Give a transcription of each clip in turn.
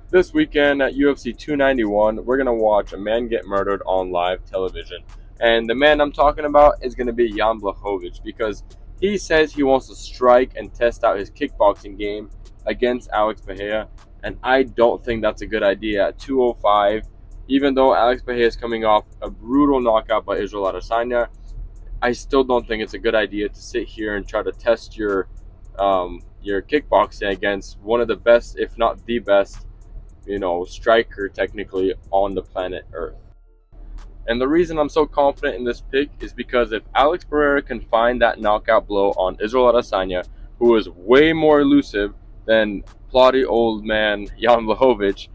This weekend at UFC 291, we're going to watch a man get murdered on live television. And the man I'm talking about is going to be Jan Blachowicz because he says he wants to strike and test out his kickboxing game against Alex Pereira. And I don't think that's a good idea at 205. Even though Alex Pereira is coming off a brutal knockout by Israel Adesanya, I still don't think it's a good idea to sit here and try to test your kickboxing against one of the best, if not the best, striker technically on the planet Earth. And the reason I'm so confident in this pick is because if Alex Pereira can find that knockout blow on Israel Adesanya, who is way more elusive than plotty old man Jan Blachowicz,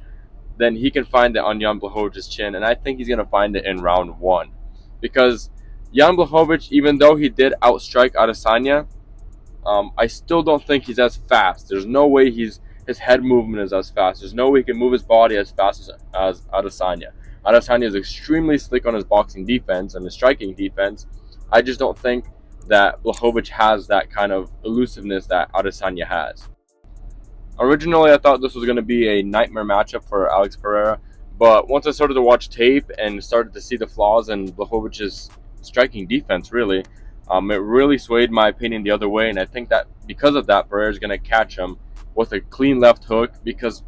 then he can find it on Jan Blachowicz's chin, and I think he's going to find it in round one. Because Jan Blachowicz, even though he did outstrike Adesanya, I still don't think he's as fast. There's no way his head movement is as fast. There's no way he can move his body as fast as Adesanya. Adesanya is extremely slick on his boxing defense and his striking defense. I just don't think that Blachowicz has that kind of elusiveness that Adesanya has. Originally, I thought this was going to be a nightmare matchup for Alex Pereira, but once I started to watch tape and started to see the flaws in Blachowicz's striking defense, it really swayed my opinion the other way, and I think that because of that, Pereira is going to catch him with a clean left hook because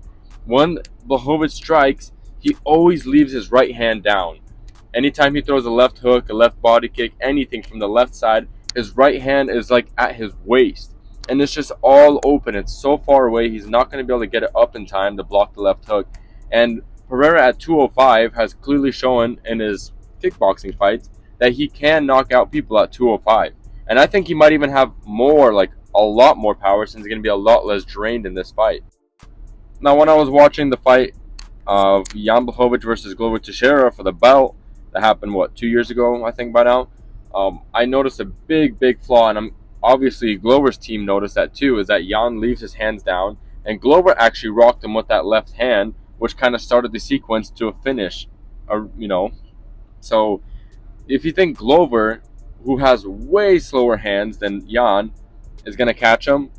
when Blachowicz strikes, he always leaves his right hand down. Anytime he throws a left hook, a left body kick, anything from the left side, his right hand is like at his waist. And it's just all open. It's so far away, he's not going to be able to get it up in time to block the left hook. And Pereira at 205 has clearly shown in his kickboxing fights that he can knock out people at 205. And I think he might even have a lot more power since he's going to be a lot less drained in this fight. Now, when I was watching the fight of Jan Blachowicz versus Glover Teixeira for the belt that happened, 2 years ago, I think by now, I noticed a big flaw, and obviously Glover's team noticed that too, is that Jan leaves his hands down, and Glover actually rocked him with that left hand, which kind of started the sequence to a finish. So if you think Glover, who has way slower hands than Jan, is going to catch him,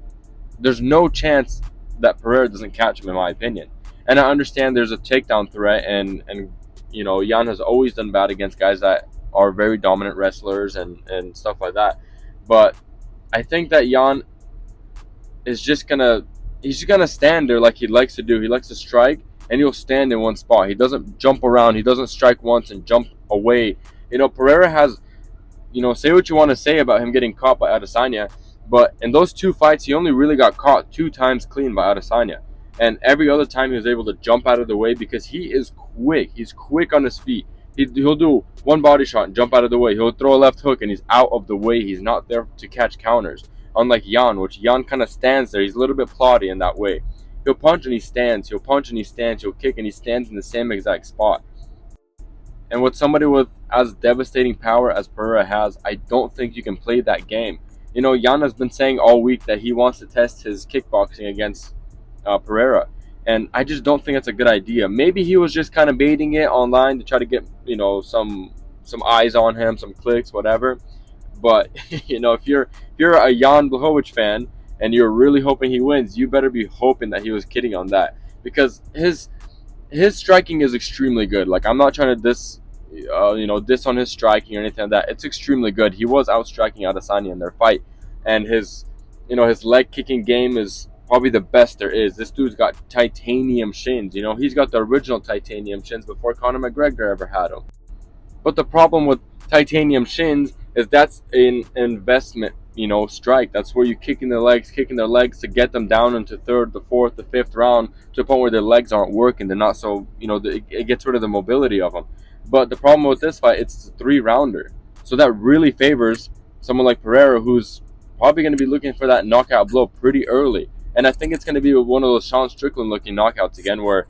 there's no chance that Pereira doesn't catch him, in my opinion. And I understand there's a takedown threat, and Jan has always done bad against guys that are very dominant wrestlers and stuff like that. But I think that Jan is just gonna stand there like he likes to do. He likes to strike, and he'll stand in one spot. He doesn't jump around. He doesn't strike once and jump away. Pereira has, say what you want to say about him getting caught by Adesanya, but in those two fights, he only really got caught 2 times clean by Adesanya. And every other time he was able to jump out of the way because he is quick. He's quick on his feet. He'll do one body shot and jump out of the way. He'll throw a left hook and he's out of the way. He's not there to catch counters. Unlike Jan, which Jan kind of stands there. He's a little bit plotty in that way. He'll punch and he stands. He'll punch and he stands. He'll kick and he stands in the same exact spot. And with somebody with as devastating power as Pereira has, I don't think you can play that game. Jan has been saying all week that he wants to test his kickboxing against Pereira, and I just don't think it's a good idea. Maybe he was just kind of baiting it online to try to get some eyes on him, some clicks, whatever. But if you're a Jan Blachowicz fan and you're really hoping he wins, you better be hoping that he was kidding on that, because his striking is extremely good. Like, I'm not trying to diss on his striking or anything like that. It's extremely good. He was outstriking Adesanya in their fight, and his leg kicking game is probably the best there is. This dude's got titanium shins. He's got the original titanium shins before Conor McGregor ever had them. But the problem with titanium shins is that's an investment, strike. That's where you're kicking their legs to get them down into third, the fourth, the fifth round to the point where their legs aren't working. They're not so, it gets rid of the mobility of them. But the problem with this fight, it's a 3-rounder. So that really favors someone like Pereira, who's probably going to be looking for that knockout blow pretty early. And I think it's going to be one of those Sean Strickland looking knockouts again, where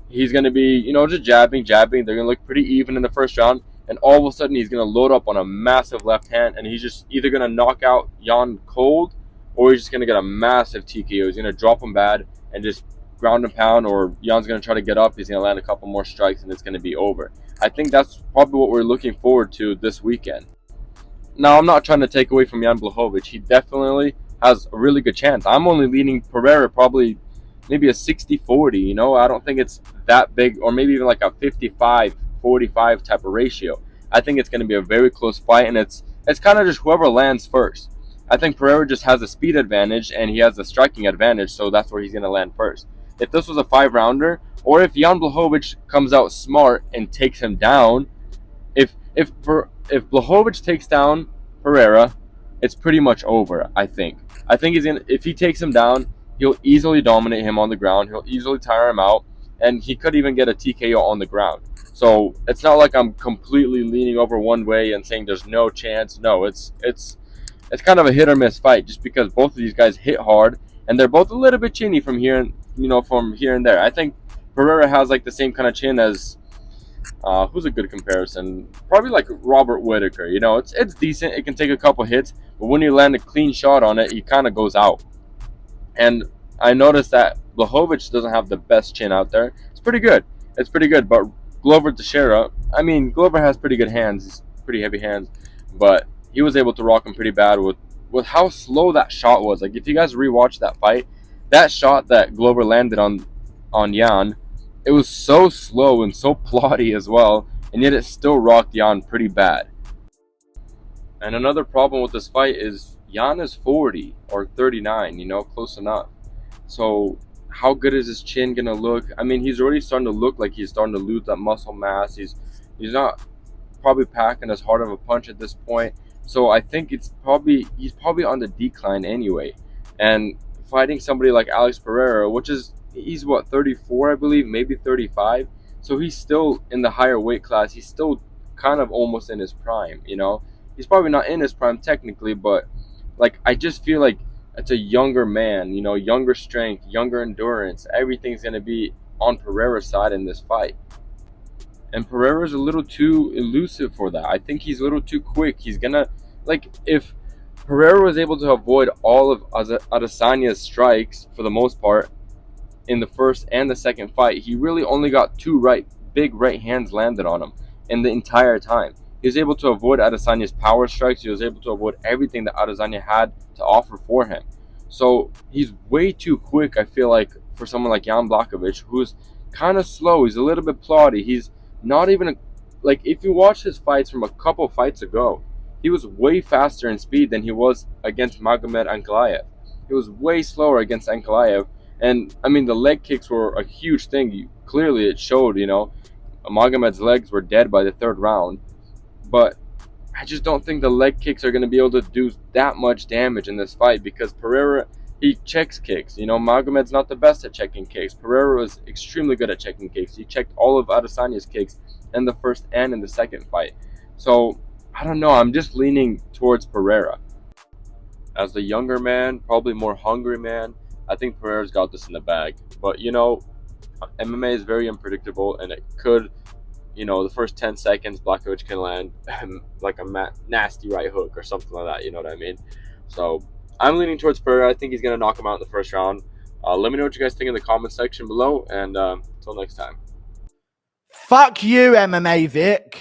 he's going to be, just jabbing. They're going to look pretty even in the first round. And all of a sudden, he's going to load up on a massive left hand. And he's just either going to knock out Jan cold, or he's just going to get a massive TKO. He's going to drop him bad and just ground and pound, or Jan's going to try to get up. He's going to land a couple more strikes, and it's going to be over. I think that's probably what we're looking forward to this weekend. Now, I'm not trying to take away from Jan Blachowicz. He definitely has a really good chance. I'm only leaning Pereira probably maybe a 60-40. I don't think it's that big, or maybe even like a 55-45 type of ratio. I think it's going to be a very close fight, and it's kind of just whoever lands first. I think Pereira just has a speed advantage and he has a striking advantage, so that's where he's going to land first. If this was a 5 rounder, or if Jan Blachowicz comes out smart and takes him down, if Blachowicz takes down Pereira, it's pretty much over. I think he's gonna, if he takes him down, he'll easily dominate him on the ground. He'll easily tire him out, and he could even get a TKO on the ground. So it's not like I'm completely leaning over one way and saying there's no chance. No, it's kind of a hit or miss fight, just because both of these guys hit hard and they're both a little bit chinny from here and from here and there. I think Pereira has like the same kind of chin as who's a good comparison? Probably like Robert Whitaker. It's decent. It can take a couple hits, but when you land a clean shot on it, he kind of goes out. And I noticed that Blachowicz doesn't have the best chin out there. It's pretty good. It's pretty good. But Glover Teixeira, I mean, Glover has pretty good hands. He's pretty heavy hands, but he was able to rock him pretty bad with how slow that shot was. Like if you guys rewatch that fight, that shot that Glover landed on Jan, it was so slow and so plotty as well, and yet it still rocked Jan pretty bad. And another problem with this fight is Jan is 40 or 39, close enough. So how good is his chin gonna look? I mean, he's already starting to look like he's starting to lose that muscle mass. He's not probably packing as hard of a punch at this point. So I think he's probably on the decline anyway. And fighting somebody like Alex Pereira, which is he's what 34, I believe, maybe 35. So he's still in the higher weight class. He's still kind of almost in his prime. He's probably not in his prime technically, but like I just feel like it's a younger man, younger strength, younger endurance. Everything's gonna be on Pereira's side in this fight. And Pereira's a little too elusive for that. I think he's a little too quick. He's gonna like if Pereira was able to avoid all of Adesanya's strikes for the most part in the first and the second fight, he really only got two big right hands landed on him in the entire time. He was able to avoid Adesanya's power strikes. He was able to avoid everything that Adesanya had to offer for him. So he's way too quick, I feel like, for someone like Jan Blachowicz, who's kind of slow. He's a little bit plotty. He's not even like if you watch his fights from a couple fights ago, he was way faster in speed than he was against Magomed Ankalaev. He was way slower against Ankalaev, and I mean the leg kicks were a huge thing. Clearly, it showed. Magomed's legs were dead by the third round, but I just don't think the leg kicks are going to be able to do that much damage in this fight because Pereira, he checks kicks. Magomed's not the best at checking kicks. Pereira was extremely good at checking kicks. He checked all of Adesanya's kicks in the first and in the second fight. So, I don't know. I'm just leaning towards Pereira. As the younger man, probably more hungry man, I think Pereira's got this in the bag. But, MMA is very unpredictable, and it could the first 10 seconds, Blachowicz can land like a nasty right hook or something like that. You know what I mean? So I'm leaning towards Pereira. I think he's going to knock him out in the first round. Let me know what you guys think in the comment section below. And until next time. Fuck you, MMA Vic.